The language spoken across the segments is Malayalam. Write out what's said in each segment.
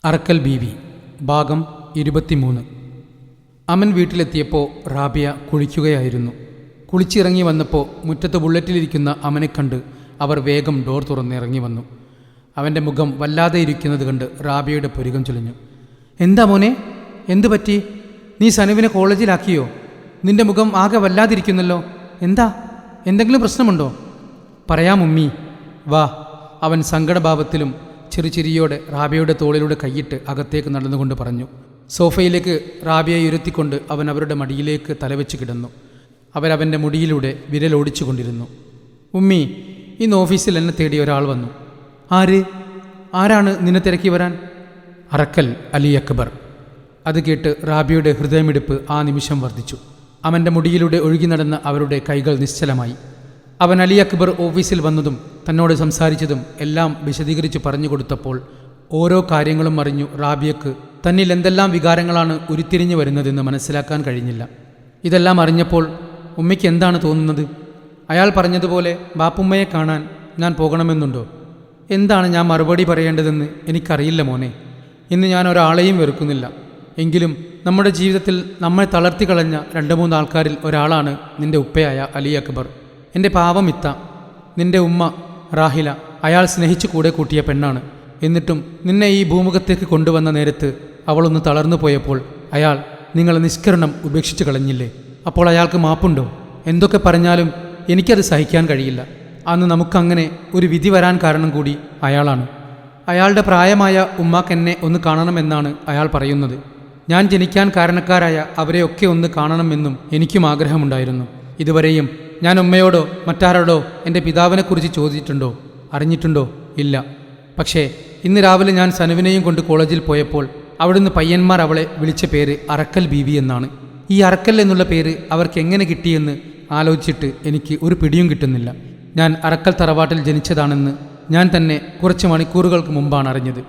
അറക്കൽ ബീവി ഭാഗം 23. അമൻ വീട്ടിലെത്തിയപ്പോൾ റാബിയ കുളിക്കുകയായിരുന്നു. കുളിച്ചിറങ്ങി വന്നപ്പോൾ മുറ്റത്ത് ബുള്ളറ്റിലിരിക്കുന്ന അവനെ കണ്ട് അവർ വേഗം ഡോർ തുറന്നിറങ്ങി വന്നു. അവൻ്റെ മുഖം വല്ലാതെ ഇരിക്കുന്നത് കണ്ട് റാബിയയുടെ പുരികം ചുളിഞ്ഞു. എന്താ മോനെ, എന്തു പറ്റി? നീ സനുവിനെ കോളേജിലാക്കിയോ? നിന്റെ മുഖം ആകെ വല്ലാതിരിക്കുന്നല്ലോ. എന്താ, എന്തെങ്കിലും പ്രശ്നമുണ്ടോ? പറയാം ഉമ്മി, വാ. അവൻ സങ്കടഭാവത്തിലും ചെറുചിരിയോടെ റാബിയയുടെ തോളിലൂടെ കൈയിട്ട് അകത്തേക്ക് നടന്നുകൊണ്ട് പറഞ്ഞു. സോഫയിലേക്ക് റാബിയെ ഇരുത്തിക്കൊണ്ട് അവൻ അവരുടെ മടിയിലേക്ക് തലവെച്ച് കിടന്നു. അവരവൻ്റെ മുടിയിലൂടെ വിരലോടിച്ചു കൊണ്ടിരുന്നു. ഉമ്മി, ഇന്ന് ഓഫീസിൽ എന്നെ തേടി ഒരാൾ വന്നു. ആരാണ് നിന്നെ തിരക്കി വരാൻ? അറക്കൽ അലി അക്ബർ. അത് കേട്ട് റാബിയുടെ ഹൃദയമിടിപ്പ് ആ നിമിഷം വർദ്ധിച്ചു. അവൻ്റെ മുടിയിലൂടെ ഒഴുകി നടന്ന അവരുടെ കൈകൾ നിശ്ചലമായി. അവൻ അലി അക്ബർ ഓഫീസിൽ വന്നതും തന്നോട് സംസാരിച്ചതും എല്ലാം വിശദീകരിച്ച് പറഞ്ഞു കൊടുത്തപ്പോൾ ഓരോ കാര്യങ്ങളും അറിഞ്ഞു റാബിയക്ക് തന്നിൽ എന്തെല്ലാം വികാരങ്ങളാണ് ഉരുത്തിരിഞ്ഞു വരുന്നതെന്ന് മനസ്സിലാക്കാൻ കഴിഞ്ഞില്ല. ഇതെല്ലാം അറിഞ്ഞപ്പോൾ ഉമ്മയ്ക്ക് എന്താണ് തോന്നുന്നത്? അയാൾ പറഞ്ഞതുപോലെ ബാപ്പുമ്മയെ കാണാൻ ഞാൻ പോകണമെന്നുണ്ടോ? എന്താണ് ഞാൻ മറുപടി പറയേണ്ടതെന്ന് എനിക്കറിയില്ല മോനെ. ഇന്ന് ഞാൻ ഒരാളെയും വെറുക്കുന്നില്ല. എങ്കിലും നമ്മുടെ ജീവിതത്തിൽ നമ്മെ തളർത്തി കളഞ്ഞ 2-3 ആൾക്കാരിൽ ഒരാളാണ് നിന്റെ ഉപ്പയായ അലി അക്ബർ. എൻ്റെ പാവം ഇത്ത, നിന്റെ ഉമ്മ റാഹില, അയാൾ സ്നേഹിച്ചു കൂടെ കൂട്ടിയ പെണ്ണാണ്. എന്നിട്ടും നിന്നെ ഈ ഭൂമുഖത്തേക്ക് കൊണ്ടുവന്ന നേരത്ത് അവളൊന്ന് തളർന്നു പോയപ്പോൾ അയാൾ നിങ്ങളെ നിഷ്കരണം ഉപേക്ഷിച്ച് കളഞ്ഞില്ലേ? അപ്പോൾ അയാൾക്ക് മാപ്പുണ്ടോ? എന്തൊക്കെ പറഞ്ഞാലും എനിക്കത് സഹിക്കാൻ കഴിയില്ല. അന്ന് നമുക്കങ്ങനെ ഒരു വിധി വരാൻ കാരണം കൂടി അയാളാണ്. അയാളുടെ പ്രായമായ ഉമ്മാക്കെന്നെ ഒന്ന് കാണണമെന്നാണ് അയാൾ പറയുന്നത്. ഞാൻ ജനിക്കാൻ കാരണക്കാരായ അവരെയൊക്കെ ഒന്ന് കാണണമെന്നും എനിക്കും ആഗ്രഹമുണ്ടായിരുന്നു. ഇതുവരെയും ഞാൻ ഉമ്മയോടോ മറ്റാരോടോ എൻ്റെ പിതാവിനെക്കുറിച്ച് ചോദിച്ചിട്ടുണ്ടോ, അറിഞ്ഞിട്ടുണ്ടോ? ഇല്ല. പക്ഷേ ഇന്ന് രാവിലെ ഞാൻ സനുവിനെയും കൊണ്ട് കോളേജിൽ പോയപ്പോൾ അവിടുന്ന് പയ്യന്മാർ അവളെ വിളിച്ച പേര് അറക്കൽ ബീവി എന്നാണ്. ഈ അറക്കൽ എന്നുള്ള പേര് അവർക്ക് എങ്ങനെ കിട്ടിയെന്ന് ആലോചിച്ചിട്ട് എനിക്ക് ഒരു പിടിയും കിട്ടുന്നില്ല. ഞാൻ അറക്കൽ തറവാട്ടിൽ ജനിച്ചതാണെന്ന് ഞാൻ തന്നെ കുറച്ച് മണിക്കൂറുകൾക്ക് മുമ്പാണ് അറിഞ്ഞത്.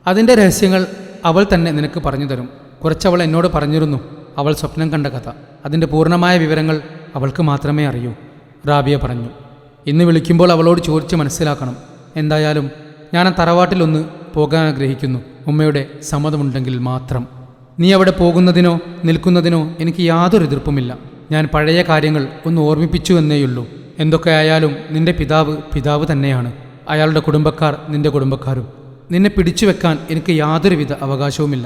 അതിൻ്റെ രഹസ്യങ്ങൾ അവൾ തന്നെ നിനക്ക് പറഞ്ഞു തരും. കുറച്ചവൾ എന്നോട് പറഞ്ഞിരുന്നു അവൾ സ്വപ്നം കണ്ട കഥ. അതിൻ്റെ പൂർണ്ണമായ വിവരങ്ങൾ അവൾക്ക് മാത്രമേ അറിയൂ, റാബിയ പറഞ്ഞു. ഇന്ന് വിളിക്കുമ്പോൾ അവളോട് ചോദിച്ച് മനസ്സിലാക്കണം. എന്തായാലും ഞാൻ ആ തറവാട്ടിലൊന്ന് പോകാൻ ആഗ്രഹിക്കുന്നു. ഉമ്മയുടെ സമ്മതമുണ്ടെങ്കിൽ മാത്രം. നീ അവിടെ പോകുന്നതിനോ നിൽക്കുന്നതിനോ എനിക്ക് യാതൊരു എതിർപ്പുമില്ല. ഞാൻ പഴയ കാര്യങ്ങൾ ഒന്ന് ഓർമ്മിപ്പിച്ചു എന്നേയുള്ളൂ. എന്തൊക്കെയായാലും നിന്റെ പിതാവ് തന്നെയാണ്. അയാളുടെ കുടുംബക്കാർ നിന്റെ കുടുംബക്കാരും. നിന്നെ പിടിച്ചു വെക്കാൻ എനിക്ക് യാതൊരുവിധ അവകാശവുമില്ല.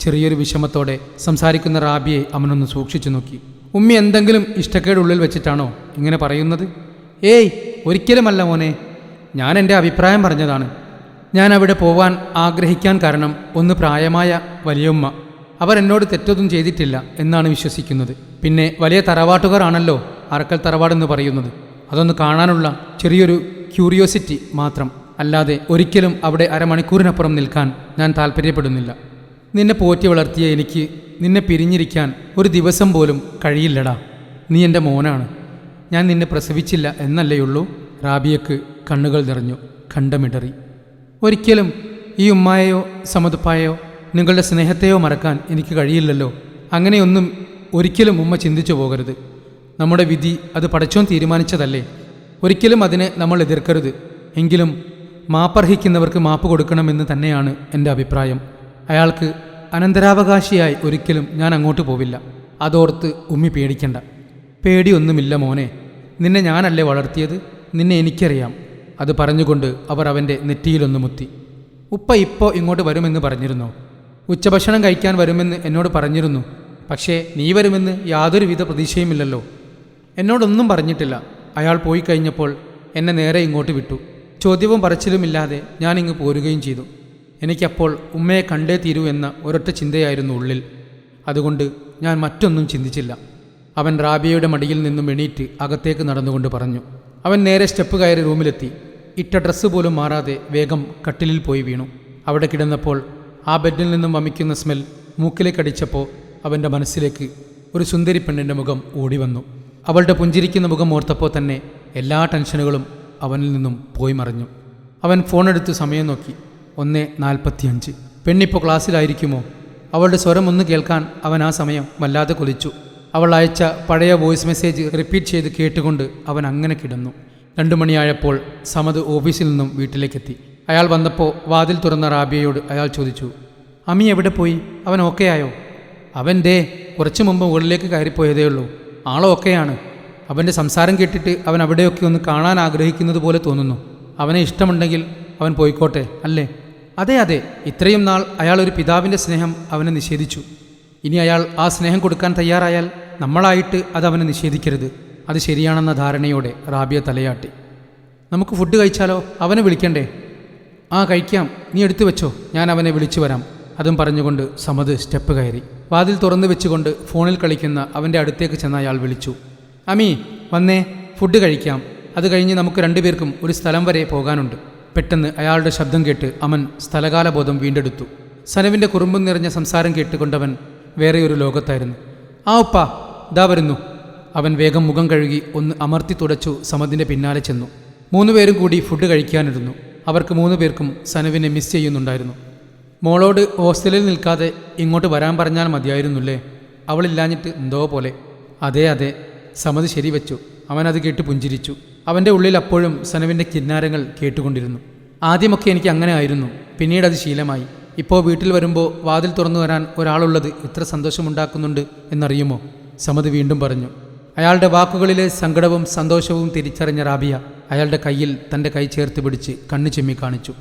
ചെറിയൊരു വിഷമത്തോടെ സംസാരിക്കുന്ന റാബിയെ അവനൊന്ന് സൂക്ഷിച്ചു നോക്കി. ഉമ്മി എന്തെങ്കിലും ഇഷ്ടക്കേടുള്ളിൽ വെച്ചിട്ടാണോ ഇങ്ങനെ പറയുന്നത്? ഏയ്, ഒരിക്കലുമല്ല മോനെ. ഞാൻ എൻ്റെ അഭിപ്രായം പറഞ്ഞതാണ്. ഞാൻ അവിടെ പോവാൻ ആഗ്രഹിക്കാൻ കാരണം ഒന്ന് പ്രായമായ വലിയമ്മ. അവർ എന്നോട് തെറ്റൊന്നും ചെയ്തിട്ടില്ല എന്നാണ് വിശ്വസിക്കുന്നത്. പിന്നെ വലിയ തറവാട്ടുകാരാണല്ലോ അറക്കൽ തറവാടെന്ന് പറയുന്നത്. അതൊന്ന് കാണാനുള്ള ചെറിയൊരു ക്യൂരിയോസിറ്റി മാത്രം. അല്ലാതെ ഒരിക്കലും അവിടെ അരമണിക്കൂറിനപ്പുറം നിൽക്കാൻ ഞാൻ താല്പര്യപ്പെടുന്നില്ല. നിന്നെ പോറ്റി വളർത്തിയ എനിക്ക് നിന്നെ പിരിഞ്ഞിരിക്കാൻ ഒരു ദിവസം പോലും കഴിയില്ലടാ. നീ എൻ്റെ മോനാണ്. ഞാൻ നിന്നെ പ്രസവിച്ചില്ല എന്നല്ലേയുള്ളൂ. റാബിയക്ക് കണ്ണുകൾ നിറഞ്ഞു, കണ്ടമിടറി. ഒരിക്കലും ഈ ഉമ്മായെയോ സമതുപ്പായെയോ നിങ്ങളുടെ സ്നേഹത്തെയോ മറക്കാൻ എനിക്ക് കഴിയില്ലല്ലോ. അങ്ങനെയൊന്നും ഒരിക്കലും ഉമ്മ ചിന്തിച്ചു പോകരുത്. നമ്മുടെ വിധി അത് പടച്ചോൻ തീരുമാനിച്ചതല്ലേ. ഒരിക്കലും അതിനെ നമ്മൾ എതിർക്കരുത്. എങ്കിലും മാപ്പർഹിക്കുന്നവർക്ക് മാപ്പ് കൊടുക്കണമെന്ന് തന്നെയാണ് എൻ്റെ അഭിപ്രായം. അയാൾക്ക് അനന്തരാവകാശിയായി ഒരിക്കലും ഞാൻ അങ്ങോട്ട് പോവില്ല. അതോർത്ത് ഉമ്മി പേടിക്കണ്ട. പേടിയൊന്നുമില്ല മോനെ. നിന്നെ ഞാനല്ലേ വളർത്തിയത്. നിന്നെ എനിക്കറിയാം. അത് പറഞ്ഞുകൊണ്ട് അവർ അവൻ്റെ നെറ്റിയിലൊന്ന് മുത്തി. ഉപ്പ ഇപ്പോൾ ഇങ്ങോട്ട് വരുമെന്ന് പറഞ്ഞിരുന്നോ? ഉച്ചഭക്ഷണം കഴിക്കാൻ വരുമെന്ന് എന്നോട് പറഞ്ഞിരുന്നു. പക്ഷേ നീ വരുമെന്ന് യാതൊരുവിധ പ്രതീക്ഷയുമില്ലല്ലോ. എന്നോടൊന്നും പറഞ്ഞിട്ടില്ല. അയാൾ പോയി കഴിഞ്ഞപ്പോൾ എന്നെ നേരെ ഇങ്ങോട്ട് വിട്ടു. ചോദ്യവും പറച്ചിലുമില്ലാതെ ഞാൻ ഇങ്ങ് പോരുകയും ചെയ്തു. എനിക്കപ്പോൾ ഉമ്മയെ കണ്ടേ തീരൂ എന്ന ഒരൊറ്റ ചിന്തയായിരുന്നു ഉള്ളിൽ. അതുകൊണ്ട് ഞാൻ മറ്റൊന്നും ചിന്തിച്ചില്ല. അവൻ റാബിയയുടെ മടിയിൽ നിന്നും എണീറ്റ് അകത്തേക്ക് നടന്നുകൊണ്ട് പറഞ്ഞു. അവൻ നേരെ സ്റ്റെപ്പ് കയറി റൂമിലെത്തി. ഇട്ട ഡ്രസ്സ് പോലും മാറാതെ വേഗം കട്ടിലിൽ പോയി വീണു. അവിടെ കിടന്നപ്പോൾ ആ ബെഡിൽ നിന്നും വമിക്കുന്ന സ്മെൽ മൂക്കിലേക്കടിച്ചപ്പോൾ അവൻ്റെ മനസ്സിലേക്ക് ഒരു സുന്ദരി പെണ്ണിൻ്റെ മുഖം ഓടി വന്നു. അവളുടെ പുഞ്ചിരിക്കുന്ന മുഖം ഓർത്തപ്പോൾ തന്നെ എല്ലാ ടെൻഷനുകളും അവനിൽ നിന്നും പോയി മറഞ്ഞു. അവൻ ഫോണെടുത്ത് സമയം നോക്കി. 1:45. പെണ്ണിപ്പോൾ ക്ലാസ്സിലായിരിക്കുമോ? അവളുടെ സ്വരം ഒന്ന് കേൾക്കാൻ അവൻ ആ സമയം വല്ലാതെ കൊതിച്ചു. അവൾ അയച്ച പഴയ വോയിസ് മെസ്സേജ് റിപ്പീറ്റ് ചെയ്ത് കേട്ടുകൊണ്ട് അവൻ അങ്ങനെ കിടന്നു. 2 മണിയായപ്പോൾ സമദ് ഓഫീസിൽ നിന്നും വീട്ടിലേക്കെത്തി. അയാൾ വന്നപ്പോൾ വാതിൽ തുറന്ന റാബിയയോട് അയാൾ ചോദിച്ചു, അമ്മി എവിടെ പോയി? അവൻ ഓക്കെ ആയോ? അവൻ ദേ കുറച്ചു മുമ്പ് മുകളിലേക്ക് കയറിപ്പോയതേ ഉള്ളൂ. ആളോക്കെയാണ്. അവൻ്റെ സംസാരം കേട്ടിട്ട് അവൻ അവിടെയൊക്കെ ഒന്ന് കാണാൻ ആഗ്രഹിക്കുന്നത് പോലെ തോന്നുന്നു. അവനെ ഇഷ്ടമുണ്ടെങ്കിൽ അവൻ പോയിക്കോട്ടെ, അല്ലേ? അതെ അതെ, ഇത്രയും നാൾ അയാൾ ഒരു പിതാവിൻ്റെ സ്നേഹം അവനെ നിഷേധിച്ചു. ഇനി അയാൾ ആ സ്നേഹം കൊടുക്കാൻ തയ്യാറായാൽ നമ്മളായിട്ട് അത് അവനെ നിഷേധിക്കരുത്. അത് ശരിയാണെന്ന ധാരണയോടെ റാബിയ തലയാട്ടി. നമുക്ക് ഫുഡ് കഴിച്ചാലോ? അവനെ വിളിക്കണ്ടേ? ആ കഴിക്കാം, നീ എടുത്തു വെച്ചോ, ഞാൻ അവനെ വിളിച്ചു വരാം. അതും പറഞ്ഞുകൊണ്ട് സമദ് സ്റ്റെപ്പ് കയറി. വാതിൽ തുറന്നു വെച്ചുകൊണ്ട് ഫോണിൽ കളിക്കുന്ന അവൻ്റെ അടുത്തേക്ക് ചെന്ന അയാൾ വിളിച്ചു. അമി വന്നേ, ഫുഡ് കഴിക്കാം. അത് കഴിഞ്ഞ് നമുക്ക് രണ്ടുപേർക്കും ഒരു സ്ഥലം വരെ പോകാനുണ്ട്. പെട്ടെന്ന് അയാളുടെ ശബ്ദം കേട്ട് അമൻ സ്ഥലകാലബോധം വീണ്ടെടുത്തു. സനവിൻ്റെ കുറുമ്പും നിറഞ്ഞ സംസാരം കേട്ടുകൊണ്ടവൻ വേറെ ഒരു ലോകത്തായിരുന്നു. ആ ഉപ്പാ, ദാ വരുന്നു. അവൻ വേഗം മുഖം കഴുകി ഒന്ന് അമർത്തി തുടച്ചു സമദിൻ്റെ പിന്നാലെ ചെന്നു. 3 പേരും കൂടി ഫുഡ് കഴിക്കാനിരുന്നു. അവർക്ക് 3 പേർക്കും സനവിനെ മിസ് ചെയ്യുന്നുണ്ടായിരുന്നു. മോളോട് ഹോസ്റ്റലിൽ നിൽക്കാതെ ഇങ്ങോട്ട് വരാൻ പറഞ്ഞാൽ മതിയായിരുന്നുല്ലേ? അവളില്ലാഞ്ഞിട്ട് എന്തോ പോലെ. അതെ അതെ, സമദ് ശരിവെച്ചു. അവനത് കേട്ട് പുഞ്ചിരിച്ചു. അവൻ്റെ ഉള്ളിൽ അപ്പോഴും സനവിൻ്റെ കിന്നാരങ്ങൾ കേട്ടുകൊണ്ടിരുന്നു. ആദ്യമൊക്കെ എനിക്ക് അങ്ങനെ ആയിരുന്നു, പിന്നീട് അത് ശീലമായി. ഇപ്പോൾ വീട്ടിൽ വരുമ്പോൾ വാതിൽ തുറന്നു വരാൻ ഒരാളുള്ളത് എത്ര സന്തോഷമുണ്ടാക്കുന്നുണ്ട് എന്നറിയുമോ? സമദ് വീണ്ടും പറഞ്ഞു. അയാളുടെ വാക്കുകളിലെ സങ്കടവും സന്തോഷവും തിരിച്ചറിഞ്ഞ റാബിയ അയാളുടെ കയ്യിൽ തൻ്റെ കൈ ചേർത്ത് പിടിച്ച് കണ്ണു ചെമ്മി കാണിച്ചു.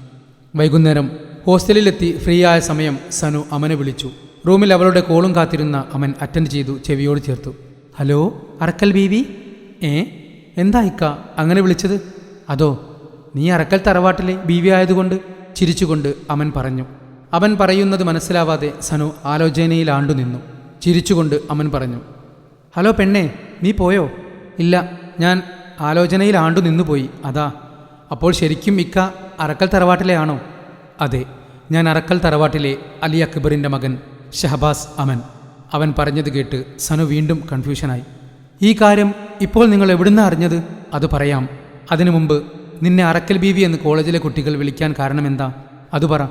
വൈകുന്നേരം ഹോസ്റ്റലിലെത്തി ഫ്രീ ആയ സമയം സനു അമനെ വിളിച്ചു. റൂമിൽ അവളുടെ കോളും കാത്തിരുന്ന അമൻ അറ്റൻഡ് ചെയ്തു ചെവിയോട് ചേർത്തു. ഹലോ അറക്കൽ ബീവി. എന്താ ഇക്ക അങ്ങനെ വിളിച്ചത്? അതോ നീ അറക്കൽ തറവാട്ടിലെ ബീവി ആയതുകൊണ്ട്? ചിരിച്ചുകൊണ്ട് അമൻ പറഞ്ഞു. അവൻ പറയുന്നത് മനസ്സിലാവാതെ സനു ആലോചനയിലാണ്ടു നിന്നു. ചിരിച്ചുകൊണ്ട് അമൻ പറഞ്ഞു. ഹലോ പെണ്ണേ, നീ പോയോ? ഇല്ല, ഞാൻ ആലോചനയിലാണ്ടു നിന്നുപോയി, അതാ. അപ്പോൾ ശരിക്കും ഇക്ക അറക്കൽ തറവാട്ടിലെ ആണോ? അതെ, ഞാൻ അറക്കൽ തറവാട്ടിലെ അലി അക്ബറിൻ്റെ മകൻ ഷഹബാസ് അമൻ. അവൻ പറഞ്ഞത് കേട്ട് സനു വീണ്ടും കൺഫ്യൂഷനായി. ഈ കാര്യം ഇപ്പോൾ നിങ്ങൾ എവിടുന്നാ അറിഞ്ഞത്? അത് പറയാം. അതിനു മുമ്പ് നിന്നെ അറക്കൽ ബീവി എന്ന് കോളേജിലെ കുട്ടികൾ വിളിക്കാൻ കാരണമെന്താ? അത് പറ.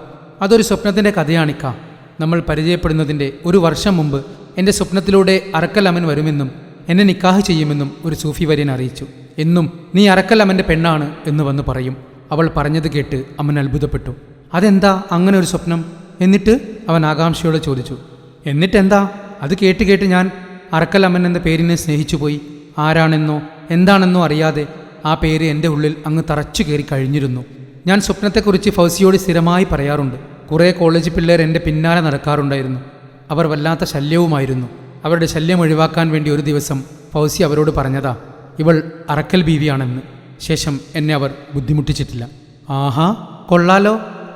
അതൊരു സ്വപ്നത്തിൻ്റെ കഥയാണിക്ക. നമ്മൾ പരിചയപ്പെടുന്നതിൻ്റെ 1 വർഷം മുമ്പ് എൻ്റെ സ്വപ്നത്തിലൂടെ അറക്കൽ അമൻ വരുമെന്നും എന്നെ നിക്കാഹ് ചെയ്യുമെന്നും ഒരു സൂഫി വര്യൻ അറിയിച്ചു. എന്നും നീ അറക്കൽ അമൻ്റെ പെണ്ണാണ് എന്ന് വന്ന് പറയും. അവൾ പറഞ്ഞത് കേട്ട് അമൻ അത്ഭുതപ്പെട്ടു. അതെന്താ അങ്ങനെ ഒരു സ്വപ്നം? എന്നിട്ട് അവൻ ആകാംക്ഷയോടെ ചോദിച്ചു. എന്നിട്ടെന്താ? അത് കേട്ട് ഞാൻ അറക്കൽ അമൻ എന്ന പേരിനെ സ്നേഹിച്ചുപോയി. ആരാണെന്നോ എന്താണെന്നോ അറിയാതെ ആ പേര് എൻ്റെ ഉള്ളിൽ അങ്ങ് തറച്ചു കയറി കഴിഞ്ഞിരുന്നു. ഞാൻ സ്വപ്നത്തെക്കുറിച്ച് ഫൗസിയോട് സ്ഥിരമായി പറയാറുണ്ട്. കുറേ കോളേജ് പിള്ളേർ എൻ്റെ പിന്നാലെ നടക്കാറുണ്ടായിരുന്നു. അവർ വല്ലാത്ത ശല്യവുമായിരുന്നു. അവരുടെ ശല്യം ഒഴിവാക്കാൻ വേണ്ടി ഒരു ദിവസം ഫൗസി അവരോട് പറഞ്ഞതാ ഇവൾ അറക്കൽ ബീവിയാണെന്ന്. ശേഷം എന്നെ അവർ ബുദ്ധിമുട്ടിച്ചിട്ടില്ല. ആഹാ, കൊള്ളാലോ.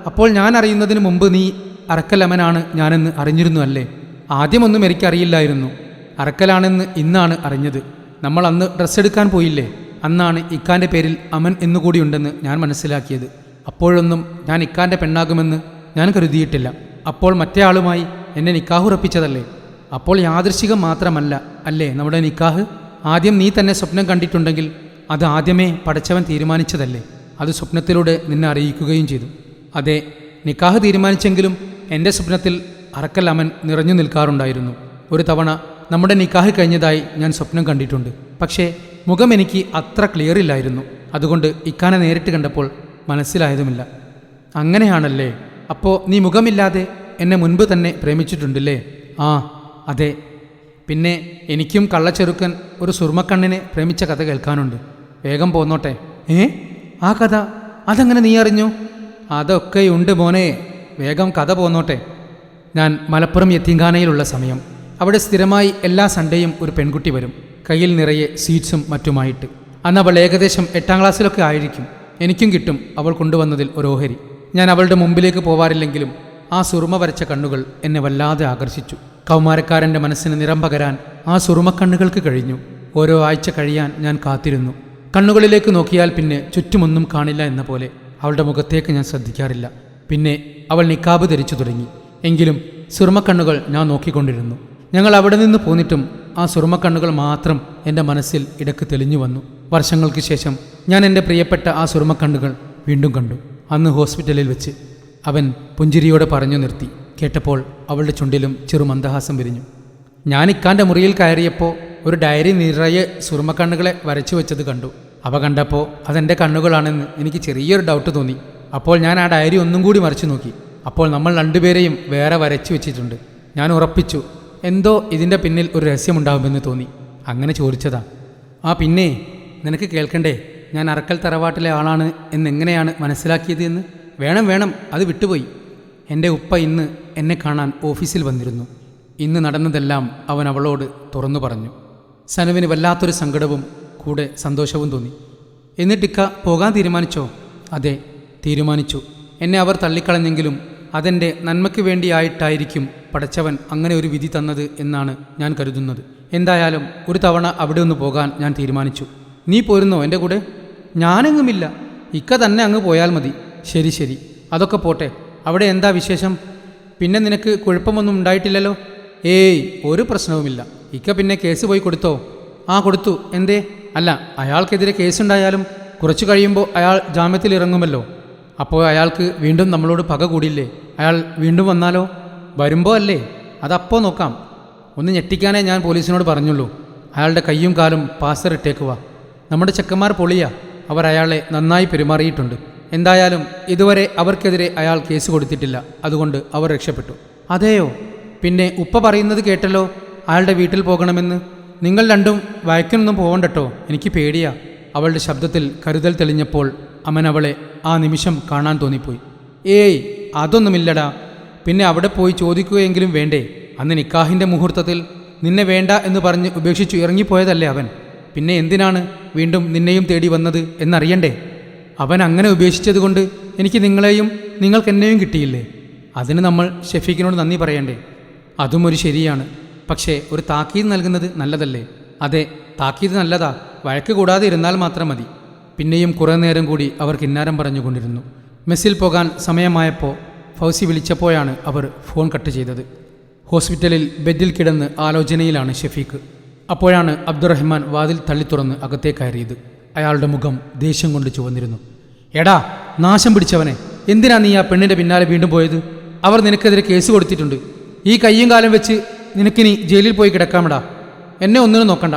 അപ്പോൾ ഞാൻ അറിയുന്നതിന് മുമ്പ് നീ അറക്കൽ അമനാണ് ഞാനെന്ന് അറിഞ്ഞിരുന്നു അല്ലേ? ആദ്യമൊന്നും എനിക്കറിയില്ലായിരുന്നു. അറക്കലാണെന്ന് ഇന്നാണ് അറിഞ്ഞത്. നമ്മൾ അന്ന് ഡ്രസ്സ് എടുക്കാൻ പോയില്ലേ? അന്നാണ് ഇക്കാൻ്റെ പേരിൽ അമൻ എന്നുകൂടിയുണ്ടെന്ന് ഞാൻ മനസ്സിലാക്കിയത്. അപ്പോഴൊന്നും ഞാൻ ഇക്കാൻ്റെ പെണ്ണാകുമെന്ന് ഞാൻ കരുതിയിട്ടില്ല. അപ്പോൾ മറ്റേ ആളുമായി എന്നെ നിക്കാഹ് ഉറപ്പിച്ചതല്ലേ? അപ്പോൾ യാദൃശ്ചികം മാത്രമല്ല അല്ലേ നമ്മുടെ നിക്കാഹ്? ആദ്യം നീ തന്നെ സ്വപ്നം കണ്ടിട്ടുണ്ടെങ്കിൽ അത് ആദ്യമേ പടച്ചവൻ തീരുമാനിച്ചതല്ലേ? അത് സ്വപ്നത്തിലൂടെ നിന്നെ അറിയിക്കുകയും ചെയ്തു. അതെ, നിക്കാഹ് തീരുമാനിച്ചെങ്കിലും എൻ്റെ സ്വപ്നത്തിൽ അറക്കൽ അമൻ നിറഞ്ഞു നിൽക്കാറുണ്ടായിരുന്നു. ഒരു തവണ നമ്മുടെ നിക്കാഹ് കഴിഞ്ഞതായി ഞാൻ സ്വപ്നം കണ്ടിട്ടുണ്ട്. പക്ഷേ മുഖം എനിക്ക് അത്ര ക്ലിയർ ഇല്ലായിരുന്നു. അതുകൊണ്ട് ഇക്കാനെ നേരിട്ട് കണ്ടപ്പോൾ മനസ്സിലായതുമില്ല. അങ്ങനെയാണല്ലേ? അപ്പോൾ നീ മുഖമില്ലാതെ എന്നെ മുൻപ് തന്നെ പ്രേമിച്ചിട്ടുണ്ടല്ലേ? ആ അതെ. പിന്നെ എനിക്കും കള്ളച്ചെറുക്കൻ ഒരു സുർമക്കണ്ണിനെ പ്രേമിച്ച കഥ കേൾക്കാനുണ്ട്. വേഗം പോന്നോട്ടെ. ആ കഥ അതെങ്ങനെ നീ അറിഞ്ഞു? അതൊക്കെയുണ്ട് മോനെ, വേഗം കഥ പോന്നോട്ടെ. ഞാൻ മലപ്പുറം യത്തീംഖാനയിലുള്ള സമയം. അവിടെ സ്ഥിരമായി എല്ലാ സൺഡേയും ഒരു പെൺകുട്ടി വരും, കയ്യിൽ നിറയെ സ്വീറ്റ്സും മറ്റുമായിട്ട്. അന്ന് അവൾ ഏകദേശം 8ാം ക്ലാസ്സിലൊക്കെ ആയിരിക്കും. എനിക്കും കിട്ടും അവൾ കൊണ്ടുവന്നതിൽ ഒരു ഓഹരി. ഞാൻ അവളുടെ മുമ്പിലേക്ക് പോവാറില്ലെങ്കിലും ആ സുറുമ വരച്ച കണ്ണുകൾ എന്നെ വല്ലാതെ ആകർഷിച്ചു. കൗമാരക്കാരൻ്റെ മനസ്സിന് നിറം പകരാൻ ആ സുറുമക്കണ്ണുകൾക്ക് കഴിഞ്ഞു. ഓരോ ആഴ്ച കഴിയാൻ ഞാൻ കാത്തിരുന്നു. കണ്ണുകളിലേക്ക് നോക്കിയാൽ പിന്നെ ചുറ്റുമൊന്നും കാണില്ല എന്ന പോലെ അവളുടെ മുഖത്തേക്ക് ഞാൻ ശ്രദ്ധിക്കാറില്ല. പിന്നെ അവൾ നിക്കാബ് ധരിച്ചു തുടങ്ങി. എങ്കിലും സുറുമക്കണ്ണുകൾ ഞാൻ നോക്കിക്കൊണ്ടിരുന്നു. ഞങ്ങൾ അവിടെ നിന്ന് പോന്നിട്ടും ആ സുറുമക്കണ്ണുകൾ മാത്രം എൻ്റെ മനസ്സിൽ ഇടയ്ക്ക് തെളിഞ്ഞു വന്നു. വർഷങ്ങൾക്ക് ശേഷം ഞാൻ എൻ്റെ പ്രിയപ്പെട്ട ആ സുറുമക്കണ്ണുകൾ വീണ്ടും കണ്ടു. അന്ന് ഹോസ്പിറ്റലിൽ വെച്ച്. അവൻ പുഞ്ചിരിയോടെ പറഞ്ഞു നിർത്തി. കേട്ടപ്പോൾ അവളുടെ ചുണ്ടിലും ചെറു മന്ദഹാസം വിരിഞ്ഞു. ഞാൻ ഇക്കാൻ്റെ മുറിയിൽ കയറിയപ്പോൾ ഒരു ഡയറി നിറയെ സുറുമക്കണ്ണുകളെ വരച്ചു വെച്ചത് കണ്ടു. അവ കണ്ടപ്പോൾ അതെൻ്റെ കണ്ണുകളാണെന്ന് എനിക്ക് ചെറിയൊരു ഡൗട്ട് തോന്നി. അപ്പോൾ ഞാൻ ആ ഡയറി ഒന്നും കൂടി മറിച്ചു നോക്കി. അപ്പോൾ നമ്മൾ രണ്ടുപേരെയും വേറെ വരച്ചു വെച്ചിട്ടുണ്ട്. ഞാൻ ഉറപ്പിച്ചു എന്തോ ഇതിൻ്റെ പിന്നിൽ ഒരു രഹസ്യമുണ്ടാകുമെന്ന് തോന്നി. അങ്ങനെ ചോദിച്ചതാ. ആ പിന്നെ നിനക്ക് കേൾക്കണ്ടേ, ഞാൻ അറക്കൽ തറവാട്ടിലെ ആളാണ് എന്നെങ്ങനെയാണ് മനസ്സിലാക്കിയത് എന്ന്? വേണം, അത് വിട്ടുപോയി. എൻ്റെ ഉപ്പ ഇന്ന് എന്നെ കാണാൻ ഓഫീസിൽ വന്നിരുന്നു. ഇന്ന് നടന്നതെല്ലാം അവൻ അവളോട് തുറന്നു പറഞ്ഞു. സനുവിന് വല്ലാത്തൊരു സങ്കടവും കൂടെ സന്തോഷവും തോന്നി. എന്നിട്ടിക്ക പോകാൻ തീരുമാനിച്ചോ? അതെ, തീരുമാനിച്ചു. എന്നെ അവർ തള്ളിക്കളഞ്ഞെങ്കിലും അതെൻ്റെ നന്മയ്ക്ക് വേണ്ടിയായിട്ടായിരിക്കും പടച്ചവൻ അങ്ങനെ ഒരു വിധി തന്നത് എന്നാണ് ഞാൻ കരുതുന്നത്. എന്തായാലും ഒരു തവണ അവിടെ ഒന്ന് പോകാൻ ഞാൻ തീരുമാനിച്ചു. നീ പോരുന്നോ എൻ്റെ കൂടെ? ഞാനെങ്ങുമില്ല, ഇക്ക തന്നെ അങ്ങ് പോയാൽ മതി. ശരി, അതൊക്കെ പോട്ടെ. അവിടെ എന്താ വിശേഷം? പിന്നെ നിനക്ക് കുഴപ്പമൊന്നും ഉണ്ടായിട്ടില്ലല്ലോ? ഏയ്, ഒരു പ്രശ്നവുമില്ല. ഇക്ക പിന്നെ കേസ് പോയി കൊടുത്തോ? ആ കൊടുത്തു. എന്തേ? അല്ല, അയാൾക്കെതിരെ കേസുണ്ടായാലും കുറച്ചു കഴിയുമ്പോൾ അയാൾ ജാമ്യത്തിൽ ഇറങ്ങുമല്ലോ. അപ്പോൾ അയാൾക്ക് വീണ്ടും നമ്മളോട് പക കൂടില്ലേ? അയാൾ വീണ്ടും വന്നാലോ? വരുമ്പോൾ അല്ലേ, അതപ്പോൾ നോക്കാം. ഒന്ന് ഞെട്ടിക്കാനേ ഞാൻ പോലീസിനോട് പറഞ്ഞുള്ളൂ. അയാളുടെ കയ്യും കാലും പാസർ ഇട്ടേക്കുക. നമ്മുടെ ചെക്കന്മാർ പൊളിയാ, അവർ അയാളെ നന്നായി പെരുമാറിയിട്ടുണ്ട്. എന്തായാലും ഇതുവരെ അവർക്കെതിരെ അയാൾ കേസ് കൊടുത്തിട്ടില്ല. അതുകൊണ്ട് അവർ രക്ഷപ്പെട്ടു. അതെയോ? പിന്നെ ഉപ്പ പറയുന്നത് കേട്ടല്ലോ, അയാളുടെ വീട്ടിൽ പോകണമെന്ന്. നിങ്ങൾ രണ്ടും വഴക്കിനൊന്നും പോകണ്ടട്ടോ, എനിക്ക് പേടിയാ. അവളുടെ ശബ്ദത്തിൽ കരുതൽ തെളിഞ്ഞപ്പോൾ അമൻ അവളെ ആ നിമിഷം കാണാൻ തോന്നിപ്പോയി. ഏയ്, അതൊന്നുമില്ലടാ. പിന്നെ അവിടെ പോയി ചോദിക്കുകയെങ്കിലും വേണ്ടേ? അന്ന് നിക്കാഹിൻ്റെ മുഹൂർത്തത്തിൽ നിന്നെ വേണ്ട എന്ന് പറഞ്ഞ് ഉപേക്ഷിച്ചു ഇറങ്ങിപ്പോയതല്ലേ അവൻ. പിന്നെ എന്തിനാണ് വീണ്ടും നിന്നെയും തേടി വന്നത് എന്നറിയണ്ടേ? അവൻ അങ്ങനെ ഉപേക്ഷിച്ചതുകൊണ്ട് എനിക്ക് നിങ്ങളെയും നിങ്ങൾക്കെന്നെയും കിട്ടിയില്ലേ? അതിന് നമ്മൾ ഷെഫീഖിനോട് നന്ദി പറയണ്ടേ? അതും ഒരു ശരിയാണ്. പക്ഷേ ഒരു താക്കീത് നൽകുന്നത് നല്ലതല്ലേ? അതെ, താക്കീത് നല്ലതാ. വഴക്ക് കൂടാതെ ഇരുന്നാൽ മാത്രം മതി. പിന്നെയും കുറേ നേരം കൂടി അവർ കിന്നാരം പറഞ്ഞുകൊണ്ടിരുന്നു. മെസ്സിൽ പോകാൻ സമയമായപ്പോൾ ഫൗസി വിളിച്ചപ്പോഴാണ് അവർ ഫോൺ കട്ട് ചെയ്തത്. ഹോസ്പിറ്റലിൽ ബെഡിൽ കിടന്ന് ആലോചനയിലാണ് ഷെഫീഖ്. അപ്പോഴാണ് അബ്ദുറഹ്മാൻ വാതിൽ തള്ളിത്തുറന്ന് അകത്തേക്ക് കയറിയത്. അയാളുടെ മുഖം ദേഷ്യം കൊണ്ട് ചുവന്നിരുന്നു. എടാ നാശം പിടിച്ചവനെ, എന്തിനാ നീ ആ പെണ്ണിൻ്റെ പിന്നാലെ വീണ്ടും പോയത്? അവർ നിനക്കെതിരെ കേസ് കൊടുത്തിട്ടുണ്ട്. ഈ കയ്യും കാലം വെച്ച് നിനക്കിനി ജയിലിൽ പോയി കിടക്കാമടാ. എന്നെ ഒന്നിനും നോക്കണ്ട.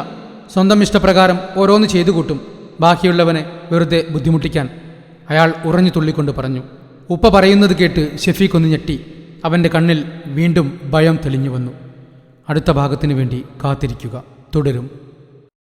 സ്വന്തം ഇഷ്ടപ്രകാരം ഓരോന്ന് ചെയ്തു കൂട്ടും, ബാക്കിയുള്ളവനെ വെറുതെ ബുദ്ധിമുട്ടിക്കാൻ. അയാൾ ഉറഞ്ഞു തുള്ളിക്കൊണ്ട് പറഞ്ഞു. ഉപ്പ പറയുന്നത് കേട്ട് ഷെഫീഖ് ഒന്ന് ഞെട്ടി. അവൻ്റെ കണ്ണിൽ വീണ്ടും ഭയം തെളിഞ്ഞു വന്നു. അടുത്ത ഭാഗത്തിനു വേണ്ടി കാത്തിരിക്കുക. തുടരും.